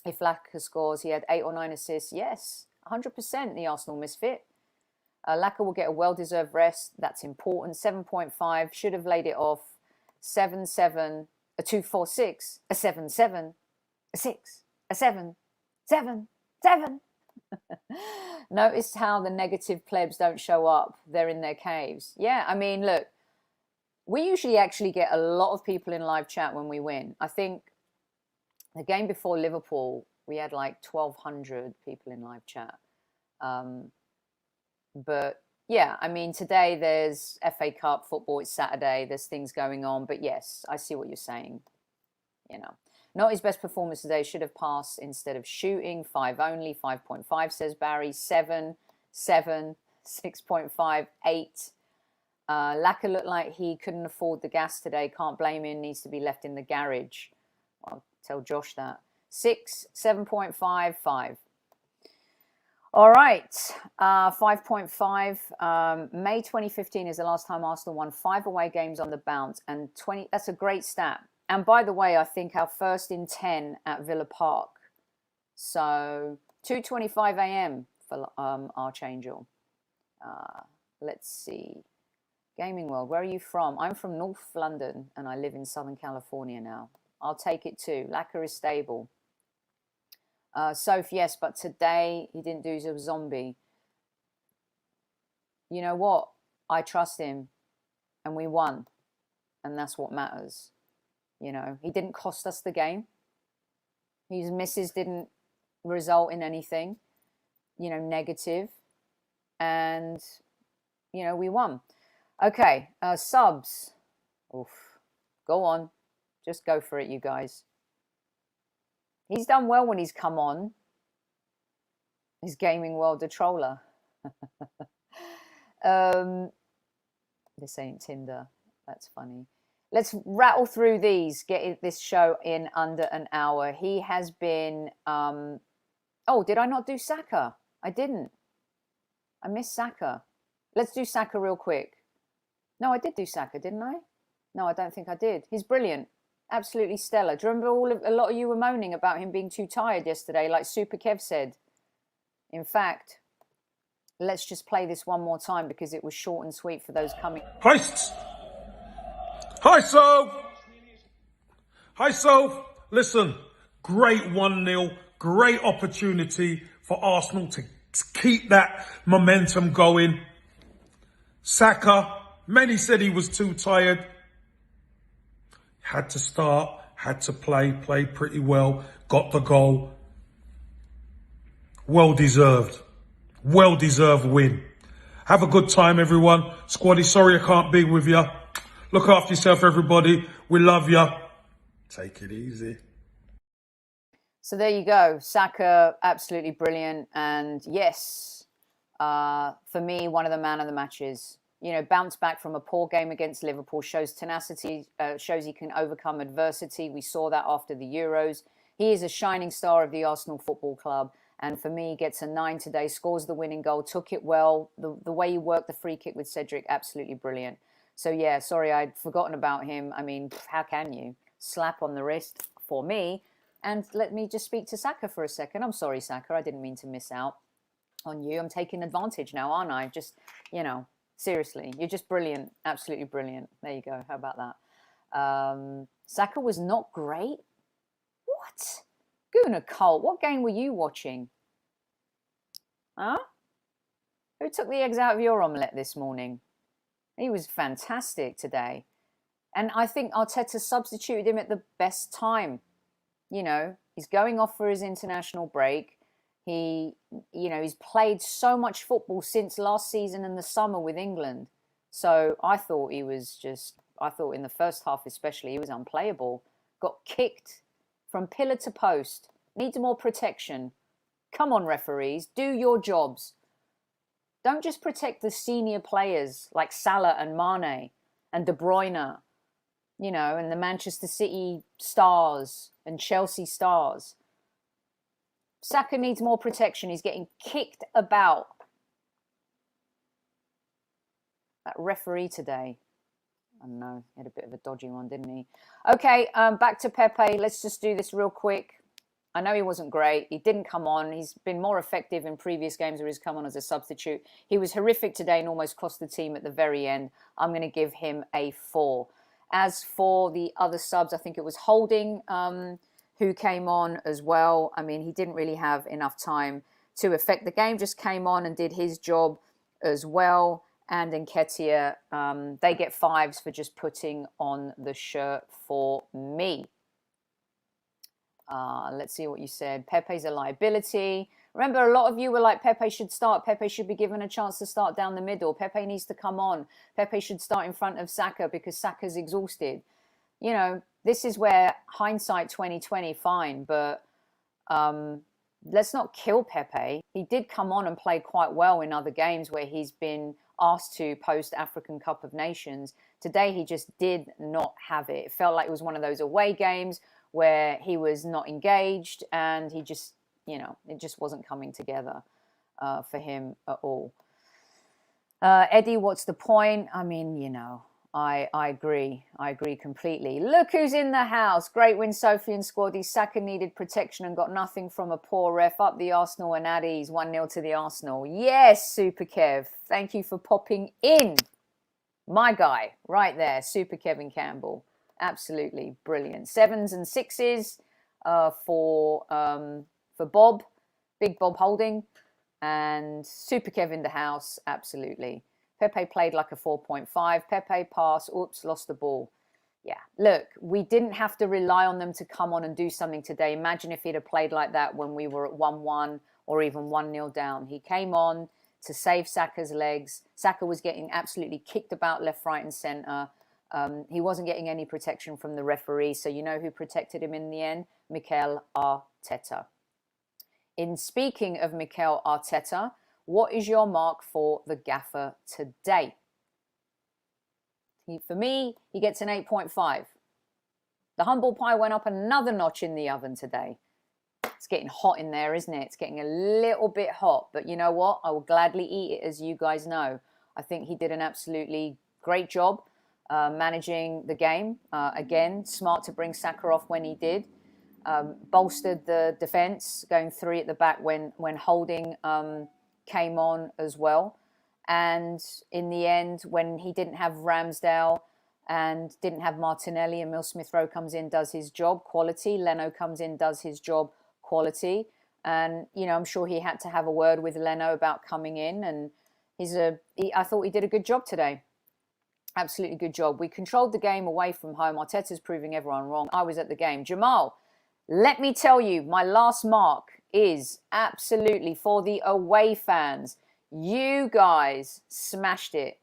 if Laka scores. He had 8 or 9 assists. Yes, 100% the Arsenal misfit. Laka will get a well-deserved rest. That's important. 7.5. Should have laid it off. 7-7. A 2-4-6. A 7-7. A 6. A 7. 7. 7. Notice how the negative plebs don't show up. They're in their caves. Yeah, I mean, look. We usually actually get a lot of people in live chat when we win. I think the game before Liverpool, we had like 1,200 people in live chat. But yeah, I mean, today there's FA Cup football. It's Saturday. There's things going on. But yes, I see what you're saying. Not his best performance today. Should have passed instead of shooting. 5 only. 5.5 says Barry. 7. 7. 6.5. 8. Laka looked like he couldn't afford the gas today. Can't blame him. Needs to be left in the garage. I'll tell Josh that. 6, 7.5, 5. All right. 5.5. May 2015 is the last time Arsenal won 5 away games on the bounce. And 20. That's a great stat. And by the way, I think our first in 10 at Villa Park. So 2:25 a.m. for Archangel. Let's see. Gaming World, where are you from? I'm from North London and I live in Southern California now. I'll take it too. Laka is stable. Sophie, yes, but today he didn't do a zombie. You know what? I trust him and we won. And that's what matters. He didn't cost us the game. His misses didn't result in anything, negative. And, we won. Okay, subs. Oof. Go on. Just go for it, you guys. He's done well when he's come on. His Gaming World, the troller. This ain't Tinder. That's funny. Let's rattle through these. Get this show in under an hour. He has been... Oh, did I not do Saka? I didn't. I missed Saka. Let's do Saka real quick. No, I did do Saka, didn't I? No, I don't think I did. He's brilliant. Absolutely stellar. Do you remember a lot of you were moaning about him being too tired yesterday, like Super Kev said? In fact, let's just play this one more time because it was short and sweet for those coming.
Heists. Hi, Soph. Hi, Soph. Listen, great 1-0. Great opportunity for Arsenal to keep that momentum going. Saka. Many said he was too tired. Had to start, had to played pretty well, got the goal. Well-deserved win. Have a good time, everyone. Squaddy, sorry I can't be with you. Look after yourself, everybody. We love you. Take it easy.
So there you go. Saka, absolutely brilliant. And yes, for me, one of the man of the matches. Bounce back from a poor game against Liverpool, shows tenacity, shows he can overcome adversity. We saw that after the Euros. He is a shining star of the Arsenal Football Club. And for me, gets a 9 today, scores the winning goal, took it well. The way he worked the free kick with Cedric, absolutely brilliant. So yeah, sorry, I'd forgotten about him. I mean, how can you? Slap on the wrist for me. And let me just speak to Saka for a second. I'm sorry, Saka. I didn't mean to miss out on you. I'm taking advantage now, aren't I? Just, seriously, you're just brilliant. Absolutely brilliant. There you go. How about that? Saka was not great. What? Gooner Colt, what game were you watching? Huh? Who took the eggs out of your omelette this morning? He was fantastic today. And I think Arteta substituted him at the best time. He's going off for his international break. He's played so much football since last season in the summer with England. So I thought in the first half especially, he was unplayable. Got kicked from pillar to post. Needs more protection. Come on, referees, do your jobs. Don't just protect the senior players like Salah and Mane and De Bruyne, and the Manchester City stars and Chelsea stars. Saka needs more protection. He's getting kicked about. That referee today, I don't know, he had a bit of a dodgy one, didn't he? Okay, back to Pepe. Let's just do this real quick. I know he wasn't great. He didn't come on. He's been more effective in previous games where he's come on as a substitute. He was horrific today and almost cost the team at the very end. I'm going to give him a 4. As for the other subs, I think it was Holding who came on as well. I mean, he didn't really have enough time to affect the game. Just came on and did his job as well. And Nketiah, they get 5s for just putting on the shirt for me. Let's see what you said. Pepe's a liability. Remember, a lot of you were like, Pepe should start. Pepe should be given a chance to start down the middle. Pepe needs to come on. Pepe should start in front of Saka because Saka's exhausted. This is where hindsight 2020, fine. But let's not kill Pepe. He did come on and play quite well in other games where he's been asked to post-African Cup of Nations. Today, he just did not have it. It felt like it was one of those away games where he was not engaged and he just, it just wasn't coming together for him at all. Eddie, what's the point? I mean, I agree. I agree completely. Look who's in the house. Great win, Sophie and Squaddy. Saka needed protection and got nothing from a poor ref. Up the Arsenal and Addies. 1-0 to the Arsenal. Yes, Super Kev. Thank you for popping in. My guy, right there. Super Kevin Campbell. Absolutely brilliant. 7s and 6s for Bob, Big Bob Holding, and Super Kev in the house. Absolutely. Pepe played like a 4.5. Pepe pass. Oops, lost the ball. Yeah. Look, we didn't have to rely on them to come on and do something today. Imagine if he'd have played like that when we were at 1-1 or even 1-0 down. He came on to save Saka's legs. Saka was getting absolutely kicked about left, right, and centre. He wasn't getting any protection from the referee. So you know who protected him in the end? Mikel Arteta. In speaking of Mikel Arteta, what is your mark for the gaffer today? For me, he gets an 8.5. The humble pie went up another notch in the oven today. It's getting hot in there, isn't it? It's getting a little bit hot. But you know what? I will gladly eat it, as you guys know. I think he did an absolutely great job managing the game. Again, smart to bring Saka off when he did. Bolstered the defence, going 3 at the back when Holding came on as well. And in the end, when he didn't have Ramsdale and didn't have Martinelli, Emil Smith-Rowe comes in, does his job, quality. Leno comes in, does his job, quality. And, I'm sure he had to have a word with Leno about coming in. And I thought he did a good job today. Absolutely good job. We controlled the game away from home. Arteta's proving everyone wrong. I was at the game. Jamal, let me tell you, my last mark is absolutely for the away fans. You guys smashed it.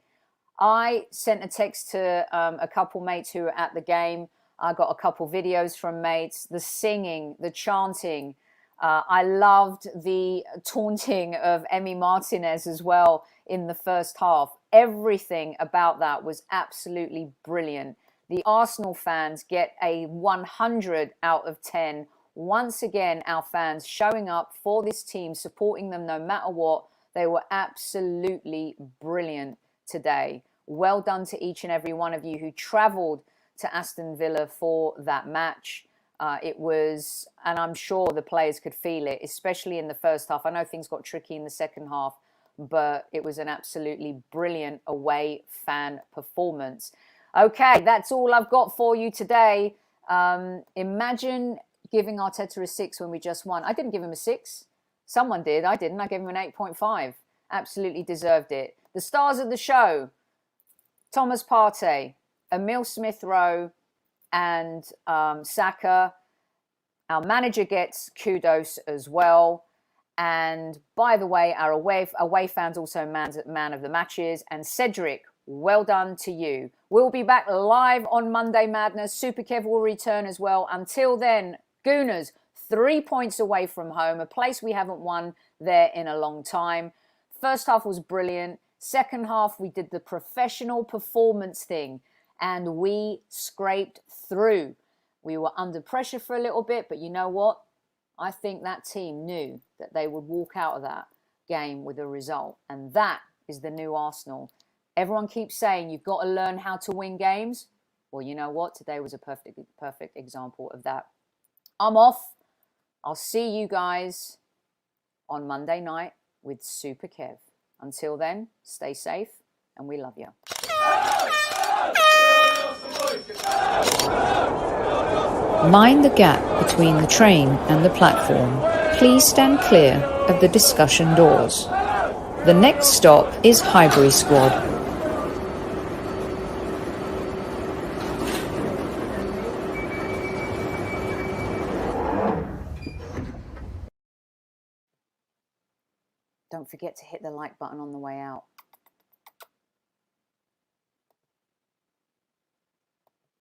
I sent a text to a couple mates who were at the game. I got a couple videos from mates. The singing, the chanting. I loved the taunting of Emi Martinez as well in the first half. Everything about that was absolutely brilliant. The Arsenal fans get a 100 out of 10. Once again, our fans showing up for this team, supporting them no matter what. They were absolutely brilliant today. Well done to each and every one of you who travelled to Aston Villa for that match. It was, and I'm sure the players could feel it, especially in the first half. I know things got tricky in the second half, but it was an absolutely brilliant away fan performance. Okay, that's all I've got for you today. Imagine giving Arteta a 6 when we just won. I didn't give him a 6. Someone did. I didn't. I gave him an 8.5. Absolutely deserved it. The stars of the show: Thomas Partey, Emile Smith-Rowe, and Saka. Our manager gets kudos as well. And by the way, our away fans also man of the matches. And Cedric, well done to you. We'll be back live on Monday Madness. Super Kev will return as well. Until then, Gooners, 3 points away from home, a place we haven't won there in a long time. First half was brilliant. Second half, we did the professional performance thing and we scraped through. We were under pressure for a little bit, but you know what? I think that team knew that they would walk out of that game with a result. And that is the new Arsenal. Everyone keeps saying you've got to learn how to win games. Well, you know what? Today was a perfect example of that. I'm off. I'll see you guys on Monday night with Super Kev. Until then, stay safe and we love you.
Mind the gap between the train and the platform. Please stand clear of the discussion doors. The next stop is Highbury Squad.
Don't forget to hit the like button on the way out.